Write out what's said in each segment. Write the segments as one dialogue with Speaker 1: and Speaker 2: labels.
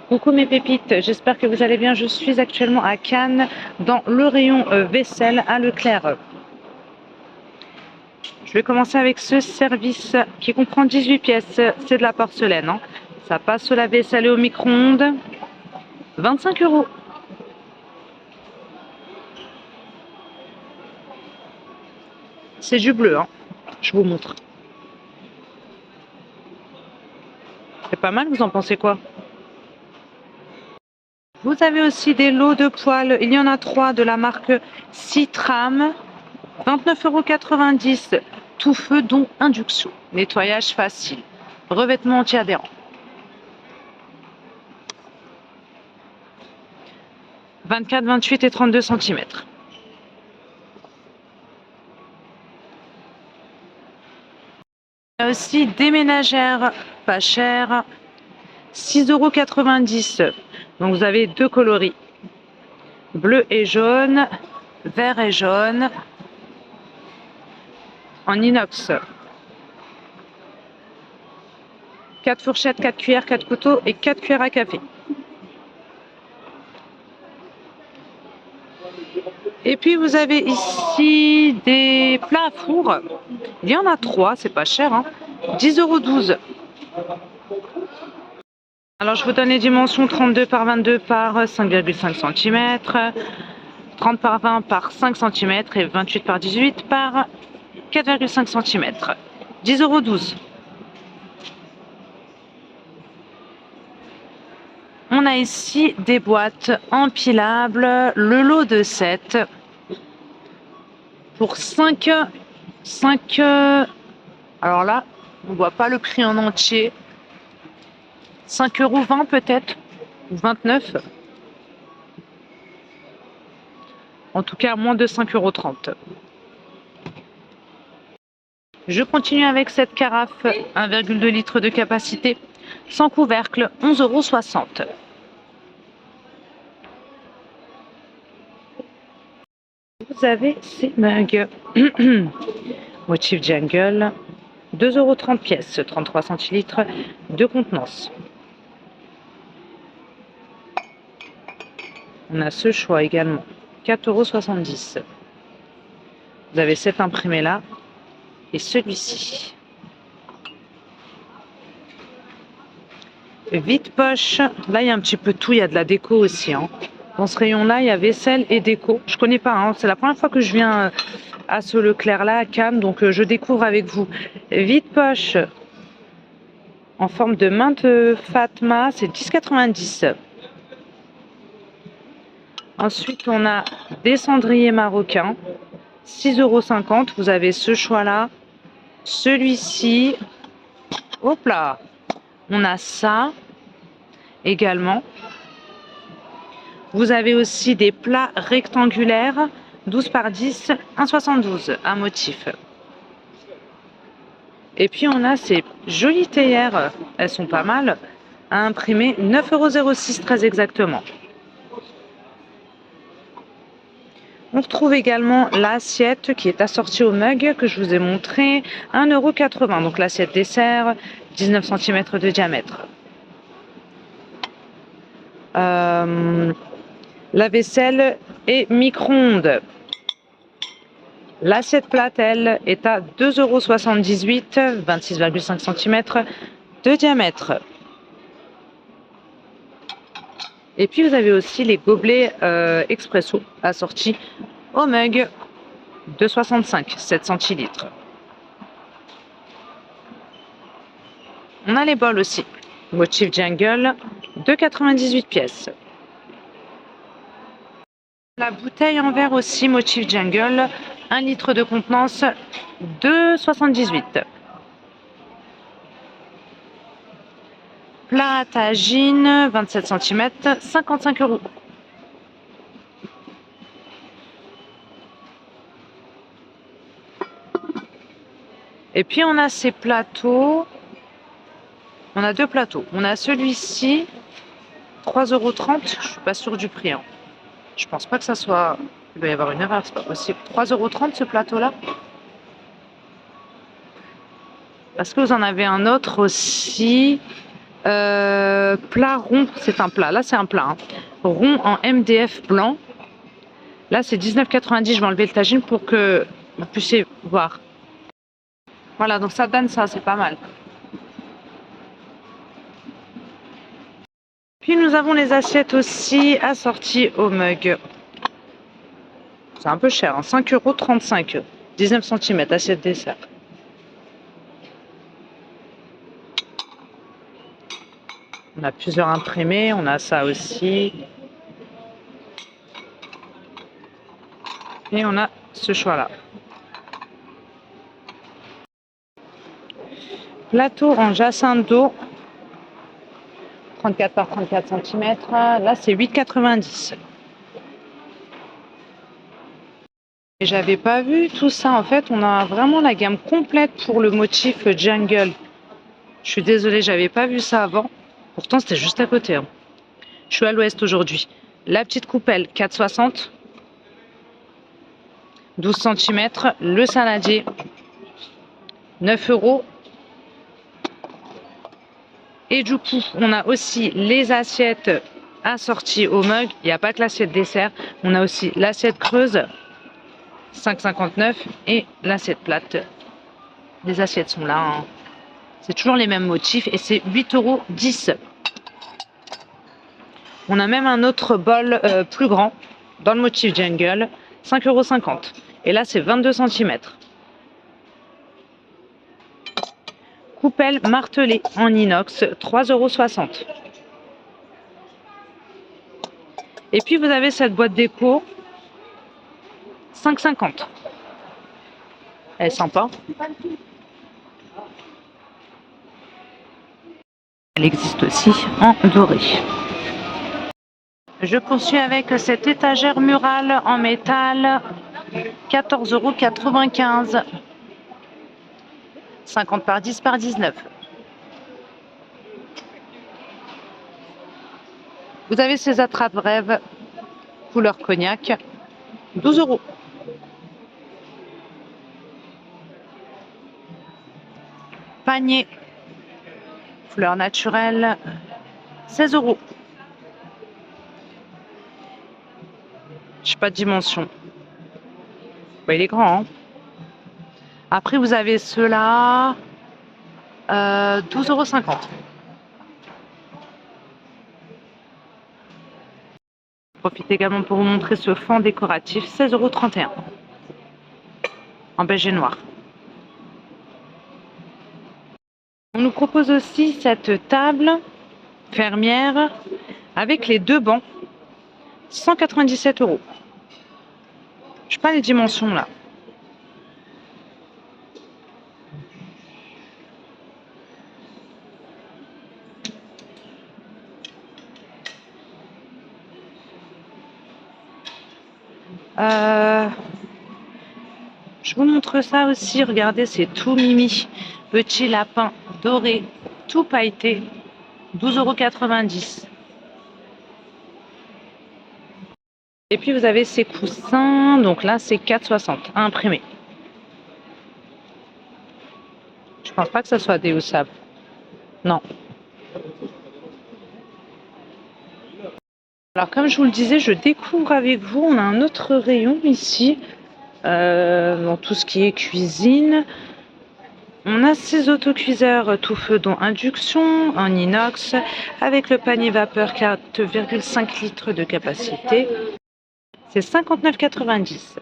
Speaker 1: Coucou mes pépites, j'espère que vous allez bien. Je suis actuellement à Cannes dans le rayon vaisselle à Leclerc. Je vais commencer avec ce service qui comprend 18 pièces. C'est de la porcelaine. Hein. Ça passe au lave-vaisselle et au micro-ondes. 25 €. C'est du bleu. Hein. Je vous montre. C'est pas mal, vous en pensez quoi? Vous avez aussi des lots de poêles. Il y en a 3 de la marque Citram. 29,90 €. Tout feu, dont induction. Nettoyage facile. Revêtement anti-adhérent. 24, 28 et 32 cm. Il y a aussi des ménagères pas chères. 6,90 €. Donc vous avez deux coloris. Bleu et jaune. Vert et jaune. En inox. 4 fourchettes, 4 cuillères, 4 couteaux et 4 cuillères à café. Et puis vous avez ici des plats à four. Il y en a 3, c'est pas cher. Hein. 10,12 €. Alors je vous donne les dimensions 32 par 22 par 5,5 cm, 30 par 20 par 5 cm et 28 par 18 par 4,5 cm. 10,12 €. On a ici des boîtes empilables, le lot de 7 pour 5. Alors là, on ne voit pas le prix en entier. 5,20 € peut-être, ou 29 €. En tout cas, moins de 5,30 €. Je continue avec cette carafe 1,2 litres de capacité, sans couvercle, 11,60 €. Vous avez ces mugs. Motif jungle, 2,30 € pièce, 33 centilitres de contenance. On a ce choix également, 4,70 €. Vous avez cet imprimé là et celui-ci. Vide poche, là il y a un petit peu tout, il y a de la déco aussi. Hein. Dans ce rayon-là, il y a vaisselle et déco. Je connais pas, hein. C'est la première fois que je viens à ce Leclerc-là, à Cannes, donc je découvre avec vous. Vide poche en forme de main de Fatma, c'est 10,90 €. Ensuite, on a des cendriers marocains, 6,50 €. Vous avez ce choix-là, celui-ci. Hop là! On a ça également. Vous avez aussi des plats rectangulaires, 12 par 10, 1,72 €, un motif. Et puis on a ces jolies théières, elles sont pas mal, à imprimer, 9,06 € très exactement. On retrouve également l'assiette qui est assortie au mug que je vous ai montré, 1,80 €. Donc l'assiette dessert, 19 cm de diamètre. La vaisselle et micro-ondes. L'assiette plate, elle, est à 2,78 €, 26,5 cm de diamètre. Et puis vous avez aussi les gobelets expresso assortis au mug de 65, 7 centilitres. On a les bols aussi, motif jungle, 2,98 € pièce. La bouteille en verre aussi, motif jungle, 1 litre de contenance, 2,78 €. Plat à tagine, 27 cm, 55 €. Et puis on a ces plateaux. On a deux plateaux. On a celui-ci, 3,30 €. Je suis pas sûre du prix. Hein. Je pense pas que ça soit. Il doit y avoir une erreur, c'est pas possible. 3,30 € ce plateau-là. Est-ce que vous en avez un autre aussi Plat rond, c'est un plat. Là, c'est un plat. Hein. Rond en MDF blanc. Là, c'est 19,90. Je vais enlever le tagine pour que vous puissiez voir. Voilà, donc ça donne ça, c'est pas mal. Puis nous avons les assiettes aussi assorties au mug. C'est un peu cher, hein, 5,35 €. 19 cm, assiette dessert. On a plusieurs imprimés, on a ça aussi. Et on a ce choix-là. Plateau en jacinthe d'eau. 34 par 34 cm. Là, c'est 8,90 €. Et j'avais pas vu tout ça. En fait, on a vraiment la gamme complète pour le motif jungle. Je suis désolée, j'avais pas vu ça avant. Pourtant, c'était juste à côté. Hein. Je suis à l'ouest aujourd'hui. La petite coupelle, 4,60 €. 12 cm. Le saladier, 9 €. Et du coup, on a aussi les assiettes assorties au mug. Il n'y a pas que l'assiette dessert. On a aussi l'assiette creuse, 5,59 €, et l'assiette plate. Les assiettes sont là. Hein. C'est toujours les mêmes motifs et c'est 8,10 €. On a même un autre bol plus grand dans le motif jungle, 5,50 €. Et là, c'est 22 cm. Coupelle martelée en inox, 3,60 €. Et puis, vous avez cette boîte déco, 5,50 €. Elle est sympa. Elle existe aussi en doré. Je poursuis avec cette étagère murale en métal, 14,95 €. 50 par 10 par 19. Vous avez ces attrape-rêves couleur cognac, 12 €. Panier fleurs naturelles, 16 €. Je sais pas de dimension. Bah, il est grand. Hein. Après, vous avez ceux-là, 12,50 €. Profite également pour vous montrer ce fond décoratif, 16,31 € en beige et noir. On nous propose aussi cette table fermière avec les deux bancs, 197 €. Je sais pas les dimensions là. Je vous montre ça aussi. Regardez, c'est tout mimi. Petit lapin doré, tout pailleté, 12,90 €. Et puis vous avez ces coussins. Donc là, c'est 4,60 € imprimé. Je pense pas que ça soit déhaussable. Non. Alors comme je vous le disais, je découvre avec vous. On a un autre rayon ici. Dans tout ce qui est cuisine. On a ces autocuiseurs tout feu dont induction en inox avec le panier vapeur 4,5 litres de capacité. C'est 59,90 €.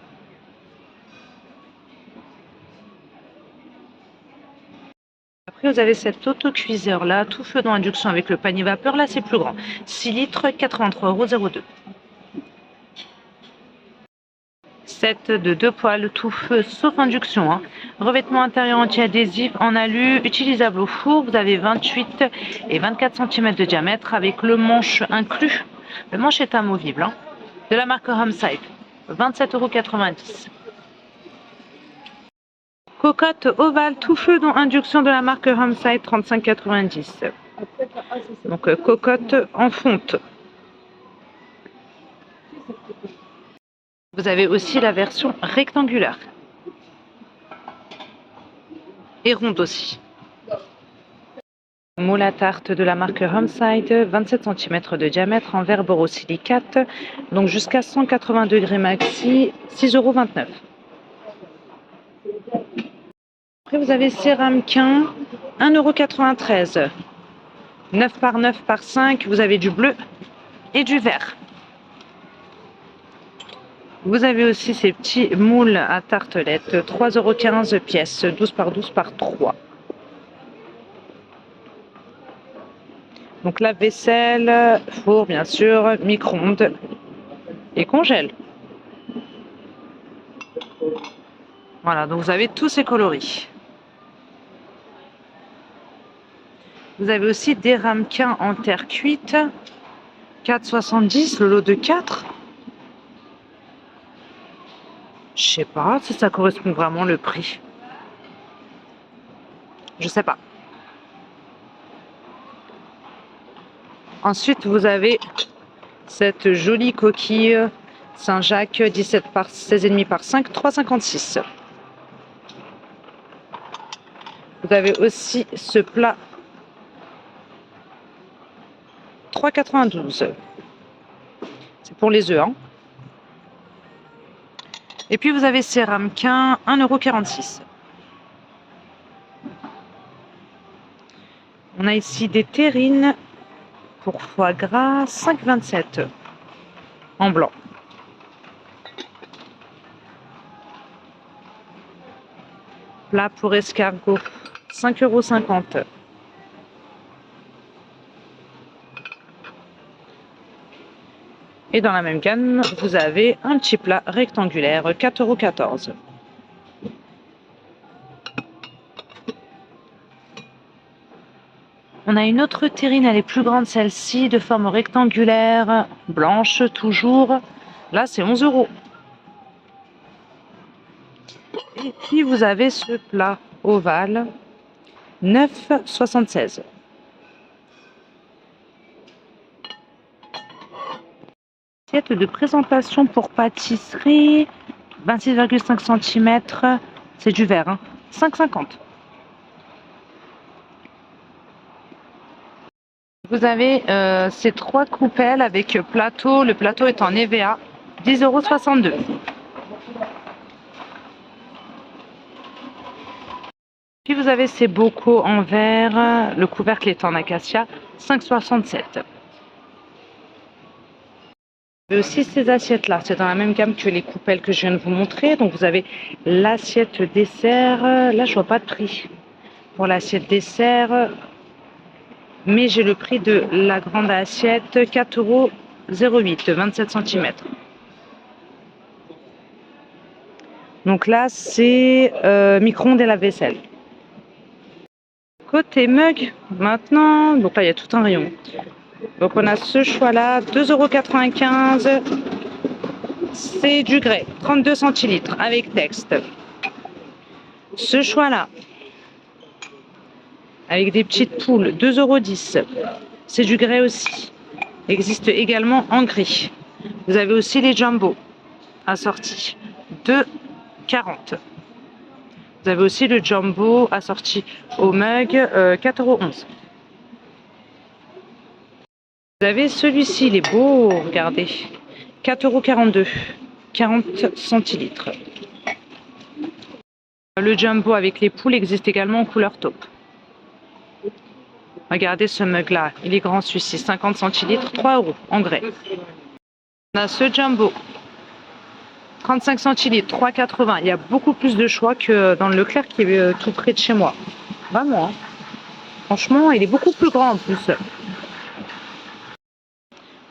Speaker 1: Après, vous avez cet autocuiseur là, tout feu dans induction avec le panier vapeur. Là, c'est plus grand. 6 litres, 83,02 €. Set de 2 poêles tout feu sauf induction. Hein. Revêtement intérieur anti-adhésif en alu, utilisable au four. Vous avez 28 et 24 cm de diamètre avec le manche inclus. Le manche est amovible. Hein. De la marque Homeside, 27,90 €. Cocotte ovale tout feu dont induction de la marque Homeside, 35,90 €. Donc cocotte en fonte. Vous avez aussi la version rectangulaire. Et ronde aussi. Moule à tarte de la marque Homeside, 27 cm de diamètre en verre borosilicate, donc jusqu'à 180 degrés maxi, 6,29 €. Après, vous avez ces ramequins, 1,93 €. 9 par 9 par 5, vous avez du bleu et du vert. Vous avez aussi ces petits moules à tartelettes, 3,15 € pièce, 12 par 12 par 3. Donc lave-vaisselle, four bien sûr, micro-ondes et congèle. Voilà, donc vous avez tous ces coloris. Vous avez aussi des ramequins en terre cuite, 4,70 €, le lot de 4. Je sais pas si ça correspond vraiment le prix. Je sais pas. Ensuite, vous avez cette jolie coquille Saint-Jacques, 17 par 16,5 par 5, 3,56 €. Vous avez aussi ce plat, 3,92 €. C'est pour les œufs, hein. Et puis vous avez ces ramequins, 1,46 €. On a ici des terrines pour foie gras, 5,27 € en blanc. Plat pour escargot, 5,50 €. Et dans la même gamme, vous avez un petit plat rectangulaire, 4,14 €. On a une autre terrine, elle est plus grande celle-ci, de forme rectangulaire, blanche toujours. Là, c'est 11 €. Et puis, vous avez ce plat ovale, 9,76 €. Assiette de présentation pour pâtisserie, 26,5 cm. C'est du verre, hein, 5,50 €. Vous avez ces 3 coupelles avec plateau. Le plateau est en EVA, 10,62 €. Puis vous avez ces bocaux en verre. Le couvercle est en acacia, 5,67 €. Vous avez aussi ces assiettes-là. C'est dans la même gamme que les coupelles que je viens de vous montrer. Donc vous avez l'assiette dessert. Là, je vois pas de prix pour l'assiette dessert. Mais j'ai le prix de la grande assiette, 4,08 €, 27 cm. Donc là, c'est micro-ondes et lave-vaisselle. Côté mug, maintenant, donc là, il y a tout un rayon. Donc on a ce choix-là, 2,95 €. C'est du grès, 32 centilitres avec texte. Ce choix-là, avec des petites poules, 2,10 €. C'est du grès aussi. Existe également en gris. Vous avez aussi les jumbo assortis, 2,40 €. Vous avez aussi le jumbo assorti au mug, 4,11 €. Vous avez celui-ci, il est beau, regardez, 4,42 €, 40 centilitres. Le jumbo avec les poules existe également en couleur taupe. Regardez ce mug-là, il est grand celui-ci, 50 centilitres, 3 € en grès. On a ce jumbo, 35 centilitres, 3,80 €. Il y a beaucoup plus de choix que dans le Leclerc qui est tout près de chez moi. Vraiment, hein. Franchement, il est beaucoup plus grand en plus.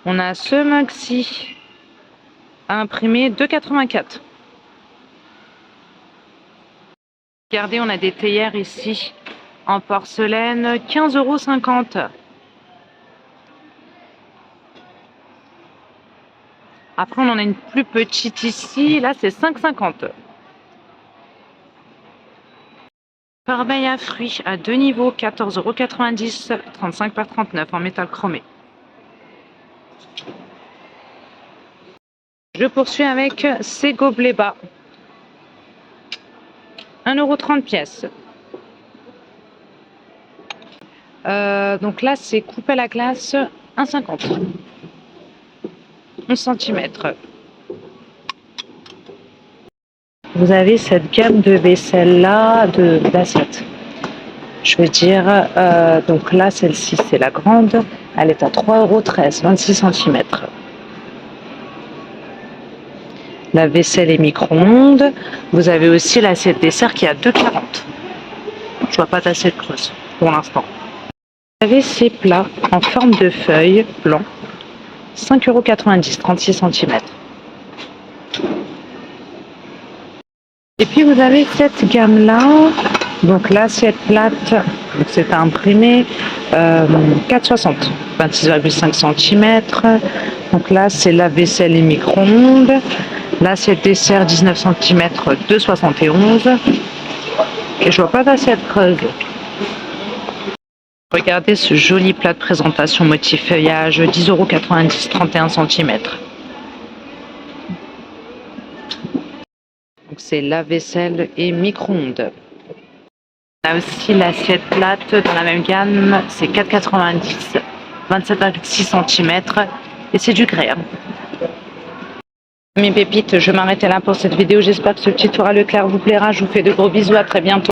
Speaker 1: On a ce mug-ci à imprimer, 2,84 €. Regardez, on a des théières ici en porcelaine, 15,50 €. Après, on en a une plus petite ici. Là, c'est 5,50 €. Corbeille à fruits à 2 niveaux, 14,90 €, 35 par 39 en métal chromé. Je poursuis avec ces gobelets bas. 1,30 € pièce. Donc là, c'est coupe à la glace 1,50. 11 cm. Vous avez cette gamme de vaisselle là, d'assiettes. Je veux dire, donc là, celle-ci, c'est la grande. Elle est à 3,13 €, 26 cm. La vaisselle et micro-ondes. Vous avez aussi l'assiette dessert qui est à 2,40 €. Je vois pas d'assiette creuse pour l'instant. Vous avez ces plats en forme de feuille blanc. 5,90 €, 36 cm. Et puis vous avez cette gamme-là. Donc l'assiette plate, c'est imprimé 4,60 €, 26,5 cm. Donc là, c'est la vaisselle et micro-ondes. L'assiette dessert 19 cm, 2,71 €. Et je vois pas d'assiette creuse. Regardez ce joli plat de présentation motif feuillage, 10,90 €, 31 cm. Donc c'est la vaisselle et micro-ondes. On a aussi l'assiette plate dans la même gamme, c'est 4,90 €, 27,6 cm. Et c'est du grès. Mes pépites, je m'arrêtais là pour cette vidéo. J'espère que ce petit tour à Leclerc vous plaira. Je vous fais de gros bisous. À très bientôt.